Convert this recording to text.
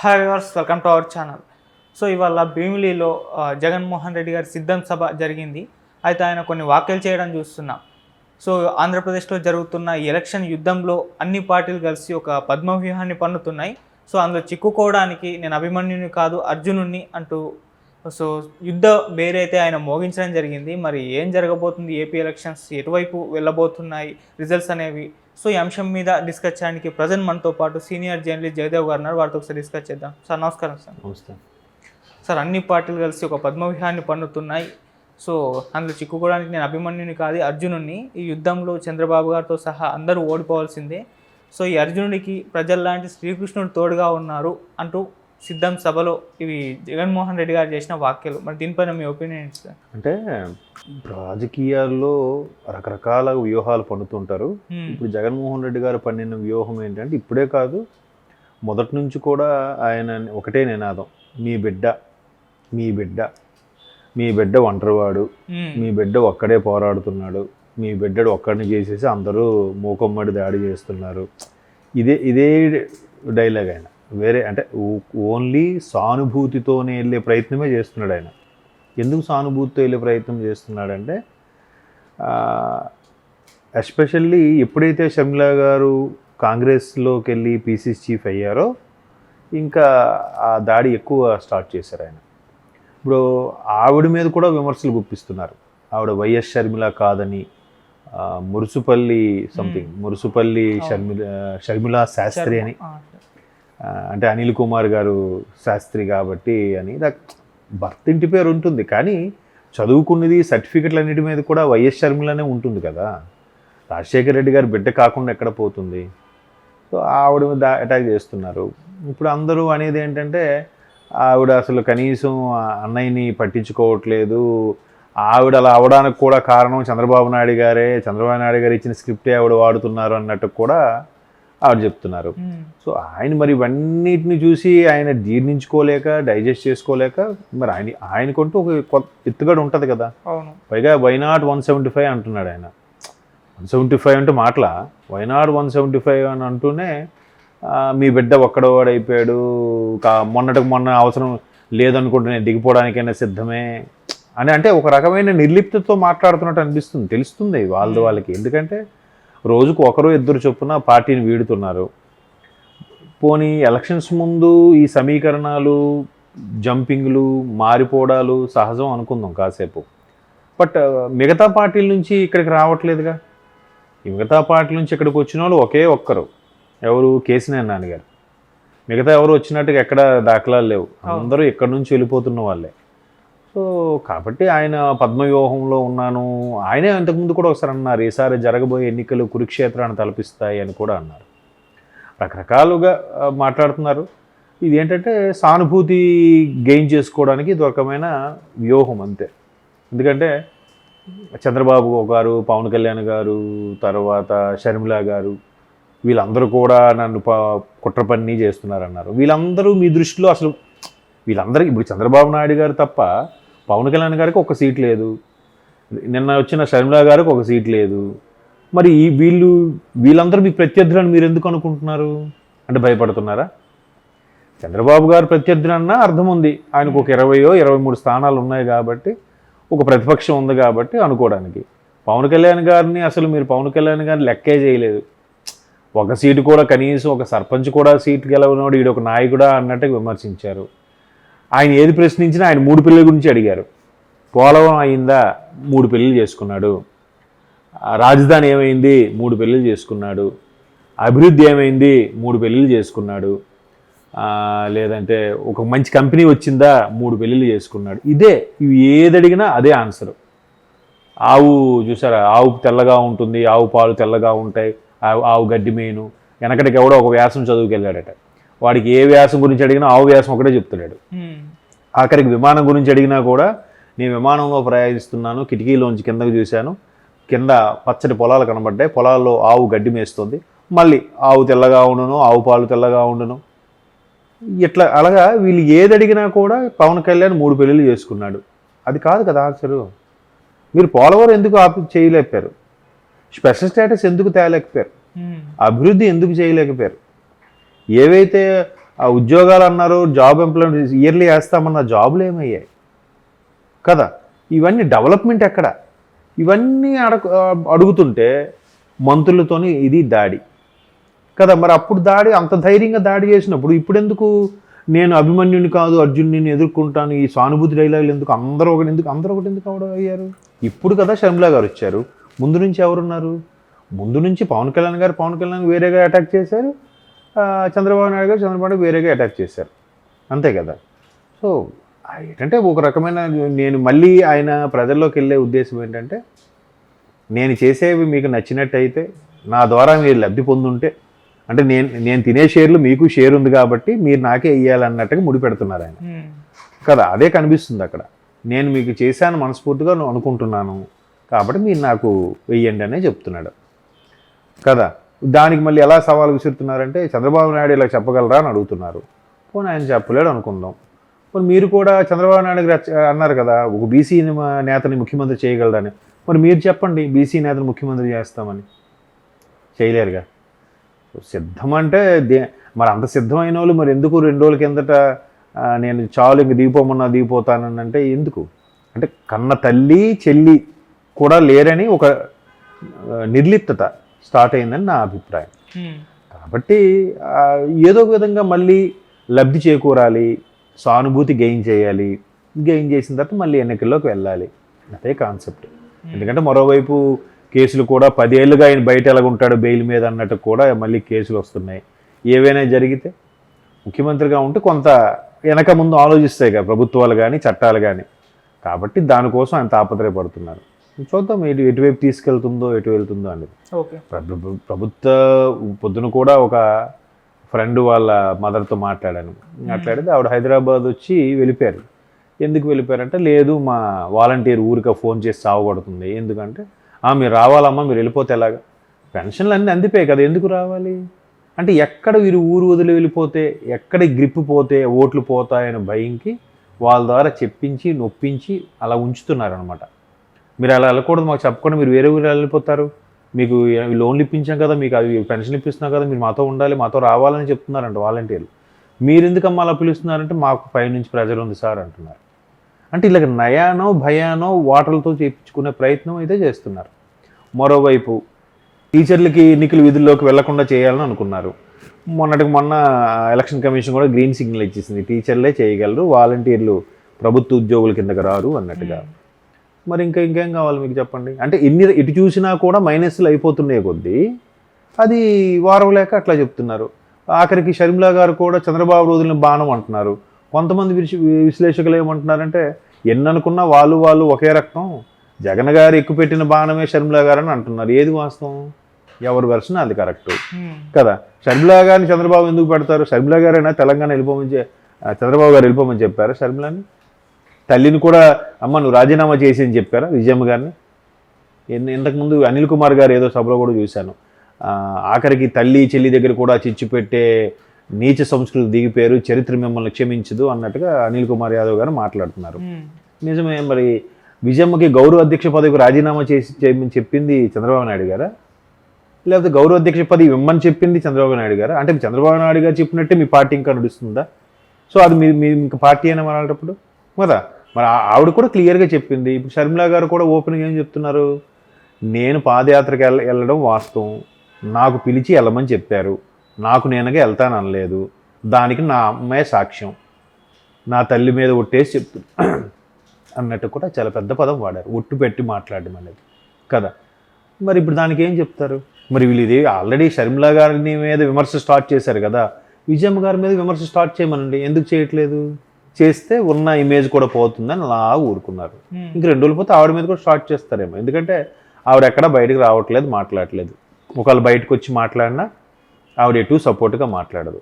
Hi viewers, welcome to our channel. So ఇవాళ భీమిలిలో జగన్మోహన్ రెడ్డి గారి సిద్ధం సభ జరిగింది. అయితే ఆయన కొన్ని వ్యాఖ్యలు చేయడం చూస్తున్నాం. సో ఆంధ్రప్రదేశ్లో జరుగుతున్న ఎలక్షన్ యుద్ధంలో అన్ని పార్టీలు కలిసి ఒక పద్మవ్యూహాన్ని పన్నుతున్నాయి. సో అందులో చిక్కుకోవడానికి నేను అభిమన్యుని కాదు అర్జునుడిని అంటూ సో యుద్ధ బేరైతే ఆయన మోగించడం జరిగింది. మరి ఏం జరగబోతుంది, ఏపీ ఎలక్షన్స్ ఎటువైపు వెళ్ళబోతున్నాయి, రిజల్ట్స్ అనేవి, సో ఈ అంశం మీద డిస్కస్ చేయడానికి ప్రజెంట్ మనతో పాటు సీనియర్ జర్నలిస్ట్ జయదేవ్ గారు ఉన్నారు. వారితో ఒకసారి డిస్కస్ చేద్దాం. సార్ నమస్కారం. సార్ నమస్తే సార్. అన్ని పార్టీలు కలిసి ఒక పద్మవ్యూహాన్ని పన్నుతున్నాయి. సో అందులో చిక్కుకోవడానికి నేను అభిమన్యుని కాదు అర్జునుడిని, ఈ యుద్ధంలో చంద్రబాబు గారితో సహా అందరూ ఓడిపోవాల్సిందే. సో ఈ అర్జునుడికి ప్రజల్లాంటి శ్రీకృష్ణుడు తోడుగా ఉన్నారు అంటూ సిద్ధం సభలో ఇవి జగన్మోహన్ రెడ్డి గారు చేసిన వ్యాఖ్యలు. మరి దీనిపైన మీ ఒపీనియన్ ఏంటి సార్? అంటే రాజకీయాల్లో రకరకాల వ్యూహాలు పన్నుతుంటారు. ఇప్పుడు జగన్మోహన్ రెడ్డి గారు పన్నిన వ్యూహం ఏంటంటే ఇప్పుడే కాదు, మొదటి నుంచి కూడా ఆయన ఒకటే నినాదం, మీ బిడ్డ మీ బిడ్డ మీ బిడ్డ ఒంటరివాడు, మీ బిడ్డ ఒక్కడే పోరాడుతున్నాడు, మీ బిడ్డడు ఒక్కడిని చేసేసి అందరూ మూకమ్మడి దాడి చేస్తున్నారు. ఇదే డైలాగ్. ఆయన వేరే అంటే ఓన్లీ సానుభూతితోనే వెళ్ళే ప్రయత్నమే చేస్తున్నాడు ఆయన. ఎందుకు సానుభూతితో వెళ్ళే ప్రయత్నం చేస్తున్నాడంటే ఎస్పెషల్లీ ఎప్పుడైతే షర్మిలా గారు కాంగ్రెస్లోకి వెళ్ళి పీసీసీ చీఫ్ అయ్యారో ఇంకా ఆ దాడి ఎక్కువ స్టార్ట్ చేశారు ఆయన. ఇప్పుడు ఆవిడ మీద కూడా విమర్శలు గుప్పిస్తున్నారు. ఆవిడ వైఎస్ షర్మిల కాదని, మురుసుపల్లి మురుసుపల్లి షర్మిలా శాస్త్రి అని, అంటే అనిల్ కుమార్ గారు శాస్త్రి కాబట్టి అని. భర్త ఇంటి పేరు ఉంటుంది కానీ చదువుకున్నది సర్టిఫికెట్లు అన్నిటి మీద కూడా వైఎస్ షర్మిలనే ఉంటుంది కదా. రాజశేఖర రెడ్డి గారి బిడ్డ కాకుండా ఎక్కడ పోతుంది? సో ఆవిడ మీద అటాక్ చేస్తున్నారు. ఇప్పుడు అందరూ అనేది ఏంటంటే ఆవిడ అసలు కనీసం అన్నయ్యని పట్టించుకోవట్లేదు, ఆవిడ అలా అవడానికి కూడా కారణం చంద్రబాబు నాయుడు గారు ఇచ్చిన స్క్రిప్టే ఆవిడ వాడుతున్నారు అన్నట్టు కూడా ఆవిడ చెప్తున్నారు. సో ఆయన మరి ఇవన్నిటిని చూసి ఆయన జీర్ణించుకోలేక, డైజెస్ట్ చేసుకోలేక, మరి ఆయనకంటూ ఒక ఎత్తుగడ ఉంటుంది కదా. పైగా వైనాట్ 175 అంటున్నాడు ఆయన. 175 అంటే మాటల, వైనాట్ 175 అని అంటూనే మీ బిడ్డ ఒక్కడవాడైపోయాడు, మొన్న అవసరం లేదనుకుంటే నేను దిగిపోవడానికైనా సిద్ధమే అని, అంటే ఒక రకమైన నిర్లిప్తతో మాట్లాడుతున్నట్టు అనిపిస్తుంది. తెలుస్తుంది వాళ్ళకి. ఎందుకంటే రోజుకు ఒకరు ఇద్దరు చొప్పున పార్టీని వీడుతున్నారు. పోనీ ఎలక్షన్స్ ముందు ఈ సమీకరణాలు, జంపింగ్లు, మారిపోవడాలు సహజం అనుకుందాం కాసేపు. బట్ మిగతా పార్టీల నుంచి ఇక్కడికి రావట్లేదుగా. ఈ మిగతా పార్టీల నుంచి ఇక్కడికి వచ్చిన వాళ్ళు ఒకే ఒక్కరు, ఎవరు? కేసీఆర్ నాన్నగారు. మిగతా ఎవరు వచ్చినట్టుగా ఎక్కడ దాఖలాలు లేవు. అందరూ ఇక్కడి నుంచి వెళ్ళిపోతున్న వాళ్ళే. సో కాబట్టి ఆయన పద్మవ్యూహంలో ఉన్నాను. ఆయనే అంతకుముందు కూడా ఒకసారి అన్నారు, ఈసారి జరగబోయే ఎన్నికలు కురుక్షేత్రాన్ని తలపిస్తాయి అని కూడా అన్నారు. రకరకాలుగా మాట్లాడుతున్నారు. ఇది ఏంటంటే సానుభూతి గెయిన్ చేసుకోవడానికి ఇది ఒక రకమైన వ్యూహం అంతే. ఎందుకంటే చంద్రబాబు గారు, పవన్ కళ్యాణ్ గారు, తర్వాత షర్మిలా గారు, వీళ్ళందరూ కూడా నన్ను కుట్ర పని చేస్తున్నారన్నారు. వీళ్ళందరూ మీ దృష్టిలో అసలు వీళ్ళందరికీ ఇప్పుడు చంద్రబాబు నాయుడు గారు తప్ప పవన్ కళ్యాణ్ గారికి ఒక సీట్ లేదు, నిన్న వచ్చిన షర్మిలా గారికి ఒక సీట్ లేదు. మరి వీళ్ళందరూ మీకు ప్రత్యర్థులని మీరు ఎందుకు అనుకుంటున్నారు? అంటే భయపడుతున్నారా? చంద్రబాబు గారు ప్రత్యర్థులన్నా అర్థం ఉంది, ఆయనకు ఒక 23 స్థానాలు ఉన్నాయి కాబట్టి, ఒక ప్రతిపక్షం ఉంది కాబట్టి అనుకోవడానికి. పవన్ కళ్యాణ్ గారిని అసలు మీరు పవన్ కళ్యాణ్ గారిని లెక్కే చేయలేదు. ఒక సీటు కూడా, కనీసం ఒక సర్పంచ్ కూడా సీటు గెలవనోడు ఈడు ఒక నాయకుడా అన్నట్టుగా విమర్శించారు. ఆయన ఏది ప్రశ్నించినా ఆయన 3 పెళ్ళిళ్ళ గురించి అడిగారు. పోలవరం అయిందా? 3 పెళ్ళిళ్ళు చేసుకున్నాడు. రాజధాని ఏమైంది? 3 పెళ్ళిళ్ళు చేసుకున్నాడు. అభివృద్ధి ఏమైంది? 3 పెళ్ళిళ్ళు చేసుకున్నాడు. లేదంటే ఒక మంచి కంపెనీ వచ్చిందా? 3 పెళ్ళిళ్ళు చేసుకున్నాడు. ఇవి ఏది అడిగినా అదే ఆన్సరు. ఆవు చూసారా, ఆవు తెల్లగా ఉంటుంది, ఆవు పాలు తెల్లగా ఉంటాయి, ఆవు గడ్డి మేను. వెనకటికి ఎవడో ఒక వ్యాసం చదువుకెళ్ళాడట, వాడికి ఏ వ్యాసం గురించి అడిగినా ఆవు వ్యాసం ఒకటే చెప్తున్నాడు. ఆఖరికి విమానం గురించి అడిగినా కూడా, నేను విమానంలో ప్రయాణిస్తున్నాను, కిటికీలోంచి కిందకు చూశాను, కింద పచ్చటి పొలాలు కనబడ్డాయి, పొలాల్లో ఆవు గడ్డి మేస్తుంది, మళ్ళీ ఆవు తెల్లగా ఉండును, ఆవు పాలు తెల్లగా ఉండును. ఇట్లా అలాగా వీళ్ళు ఏది అడిగినా కూడా పవన్ కళ్యాణ్ 3 పెళ్ళిళ్ళు చేసుకున్నాడు. అది కాదు కదా ఆన్సరు. మీరు పోలవరం ఎందుకు చేయలేకపోయారు? స్పెషల్ స్టేటస్ ఎందుకు తేలేకపోయారు? అభివృద్ధి ఎందుకు చేయలేకపోయారు? ఏవైతే ఆ ఉద్యోగాలు అన్నారు, జాబ్ ఎంప్లాయ్మెంట్ ఇయర్లీ వేస్తామన్న జాబులు ఏమయ్యాయి కదా. ఇవన్నీ డెవలప్మెంట్ ఎక్కడ, ఇవన్నీ అడుగుతుంటే మంత్రులతోని ఇది దాడి కదా. మరి అప్పుడు దాడి అంత ధైర్యంగా దాడి చేసినప్పుడు ఇప్పుడు ఎందుకు నేను అభిమన్యుని కాదు అర్జున్ని ఎదుర్కొంటాను, ఈ సానుభూతి డైలాగులు ఎందుకు, అందరూ ఒకటి ఎందుకు అవడం అయ్యారు? ఇప్పుడు కదా షర్మిల గారు వచ్చారు. ముందు నుంచి ఎవరున్నారు? ముందు నుంచి పవన్ కళ్యాణ్ వేరేగా అటాక్ చేశారు, చంద్రబాబు నాయుడు గారు వేరేగా అటాక్ చేశారు, అంతే కదా. సో ఏంటంటే ఒక రకమైన నేను మళ్ళీ ఆయన ప్రజల్లోకి వెళ్ళే ఉద్దేశం ఏంటంటే, నేను చేసేవి మీకు నచ్చినట్టయితే నా ద్వారా మీరు లబ్ధి పొందుంటే, అంటే నేను తినే షేర్లు మీకు షేర్ ఉంది కాబట్టి మీరు నాకే ఇవ్వాలన్నట్టుగా ముడిపెడుతున్నారు ఆయన కదా. అదే కనిపిస్తుంది అక్కడ. నేను మీకు చేశాను మనస్ఫూర్తిగా అనుకుంటున్నాను కాబట్టి మీరు నాకు వెయ్యండి అనే చెప్తున్నాడు కదా. దానికి మళ్ళీ ఎలా సవాలు విసురుతున్నారంటే, చంద్రబాబు నాయుడు ఇలా చెప్పగలరా అని అడుగుతున్నారు. పోనీ ఆయన చెప్పలేడు అనుకుందాం. మరి మీరు కూడా చంద్రబాబు నాయుడు గారు అన్నారు కదా, ఒక బీసీ నేతని ముఖ్యమంత్రి చేయగలరని. మరి మీరు చెప్పండి, బీసీ నేతను ముఖ్యమంత్రి చేస్తామని. చేయలేరుగా. సిద్ధం అంటే మరి అంత సిద్ధమైన వాళ్ళు మరి ఎందుకు 2 రోజుల కిందట నేను చాలు ఇంక దిగిపోమన్నా దిగిపోతానని అంటే ఎందుకు? అంటే కన్న తల్లి చెల్లి కూడా లేరని ఒక నిర్లిప్తత స్టార్ట్ అయిందని నా అభిప్రాయం. కాబట్టి ఏదో ఒక విధంగా మళ్ళీ లబ్ధి చేకూరాలి, సానుభూతి గెయిన్ చేయాలి, గెయిన్ చేసిన తర్వాత మళ్ళీ ఎన్నికల్లోకి వెళ్ళాలి, అదే కాన్సెప్ట్. ఎందుకంటే మరోవైపు కేసులు కూడా 10 ఏళ్ళుగా ఆయన బయట ఎలాగుంటాడు బెయిల్ మీద అన్నట్టు కూడా మళ్ళీ కేసులు వస్తున్నాయి. ఏవైనా జరిగితే ముఖ్యమంత్రిగా ఉంటే కొంత వెనక ముందు ఆలోచిస్తాయి కదా ప్రభుత్వాలు కానీ చట్టాలు కానీ. కాబట్టి దానికోసం ఆయన తాపత్రయపడుతున్నారు. చూద్దాం ఎటువైపు తీసుకెళ్తుందో ఎటు వెళ్తుందో అనేది. ప్రభుత్వ పొద్దున కూడా ఒక ఫ్రెండ్ వాళ్ళ మదర్తో మాట్లాడితే ఆవిడ హైదరాబాద్ వచ్చి వెళ్ళిపోయారు. ఎందుకు వెళ్ళిపోయారంటే, లేదు మా వాలంటీర్ ఊరిక ఫోన్ చేసి సావగొడుతుంది. ఎందుకంటే మీరు రావాలమ్మా, మీరు వెళ్ళిపోతే ఎలాగా, పెన్షన్లు అన్నీ అందిపోయాయి కదా, ఎందుకు రావాలి అంటే, ఎక్కడ వీరు ఊరు వదిలి వెళ్ళిపోతే ఎక్కడ గ్రిప్ పోతే ఓట్లు పోతాయని భయంకి వాళ్ళ ద్వారా చెప్పించి నొప్పించి అలా ఉంచుతున్నారనమాట. మీరు అలా వెళ్ళకూడదు, మాకు చెప్పకుండా మీరు వేరే ఊరు వెళ్ళిపోతారు, మీకు లోన్లు ఇప్పించాం కదా, మీకు అవి పెన్షన్ ఇప్పిస్తున్నాం కదా, మీరు మాతో ఉండాలి, మాతో రావాలని చెప్తున్నారంట వాలంటీర్లు. మీరు ఎందుకమ్మా అలా పిలుస్తున్నారంటే, మాకు పైనుంచి ప్రెజర్ ఉంది సార్ అంటున్నారు. అంటే ఇలాగ నయానో భయానో ఓటర్లతో చేయించుకునే ప్రయత్నం అయితే చేస్తున్నారు. మరోవైపు టీచర్లకి ఎన్నికల విధుల్లోకి వెళ్లకుండా చేయాలని అనుకున్నారు. మొన్న ఎలక్షన్ కమిషన్ కూడా గ్రీన్ సిగ్నల్ ఇచ్చేసింది, టీచర్లే చేయగలరు, వాలంటీర్లు ప్రభుత్వ ఉద్యోగుల కిందకి రారు అన్నట్టుగా. మరి ఇంకేం కావాలి మీకు చెప్పండి. అంటే ఎటు చూసినా కూడా మైనస్లు అయిపోతున్నాయి కొద్దీ అది వారం లేక అట్లా చెప్తున్నారు. ఆఖరికి షర్మిల గారు కూడా చంద్రబాబు రోజులను బాణం అంటున్నారు. కొంతమంది విశ్లేషకులు ఏమంటున్నారంటే, ఎన్ననుకున్నా వాళ్ళు ఒకే రక్తం, జగన్ గారు ఎక్కుపెట్టిన బాణమే షర్మిల గారు అని అంటున్నారు. ఏది వాస్తవం? ఎవరి వెర్షన్ అది కరెక్ట్ కదా. షర్మిల గారిని చంద్రబాబు ఎందుకు పెడతారు? షర్మిల గారైనా తెలంగాణ చంద్రబాబు గారు వెళ్ళిపోమని చెప్పారా షర్మిలని? తల్లిని కూడా అమ్మ నువ్వు రాజీనామా చేసి అని చెప్పారా విజయమ్మ గారిని? ఇంతకుముందు అనిల్ కుమార్ గారు ఏదో సభలో కూడా చూశాను, ఆఖరికి తల్లి చెల్లి దగ్గర కూడా చిచ్చు పెట్టే నీచ సంస్కృతి దిగిపోయారు, చరిత్ర మిమ్మల్ని క్షమించదు అన్నట్టుగా అనిల్ కుమార్ యాదవ్ గారు మాట్లాడుతున్నారు. నిజమే. మరి విజయమ్మకి గౌరవ అధ్యక్ష పదవికి రాజీనామా చేయమని చెప్పింది చంద్రబాబు నాయుడు గారా, లేకపోతే గౌరవ అధ్యక్ష పదవి ఇవ్వమని చెప్పింది చంద్రబాబు నాయుడు గారా? అంటే చంద్రబాబు నాయుడు గారు చెప్పినట్టే మీ పార్టీ ఇంకా నడుస్తుందా? సో అది మీ ఇంకా పార్టీ అయినా మాట్లాడేటప్పుడు కదా. మరి ఆవిడ కూడా క్లియర్గా చెప్పింది. ఇప్పుడు షర్మిల గారు కూడా ఓపెన్గా ఏం చెప్తున్నారు, నేను పాదయాత్రకి వెళ్ళడం వాస్తవం, నాకు పిలిచి వెళ్ళమని చెప్పారు, నాకు నేనుగా వెళ్తాను అనలేదు, దానికి నా అమ్మాయి సాక్ష్యం, నా తల్లి మీద ఒట్టేసి చెప్తున్నా అన్నట్టు కూడా చాలా పెద్ద పదం వాడారు, ఒట్టు పెట్టి మాట్లాడడం అనేది కదా. మరి ఇప్పుడు దానికి ఏం చెప్తారు? మరి వీళ్ళు ఇది ఆల్రెడీ షర్మిల గారిని మీద విమర్శ స్టార్ట్ చేశారు కదా, విజయమ్మ గారి మీద విమర్శ స్టార్ట్ చేయమనండి, ఎందుకు చేయట్లేదు? చేస్తే ఉన్న ఇమేజ్ కూడా పోతుందని అలా ఊరుకున్నారు. ఇంక 2 రోజులు పోతే ఆవిడ మీద కూడా స్టార్ట్ చేస్తారేమో, ఎందుకంటే ఆవిడ ఎక్కడ బయటకు రావట్లేదు, మాట్లాడలేదు. ఒకవేళ బయటకు వచ్చి మాట్లాడినా ఆవిడ ఎటు సపోర్ట్గా మాట్లాడదు.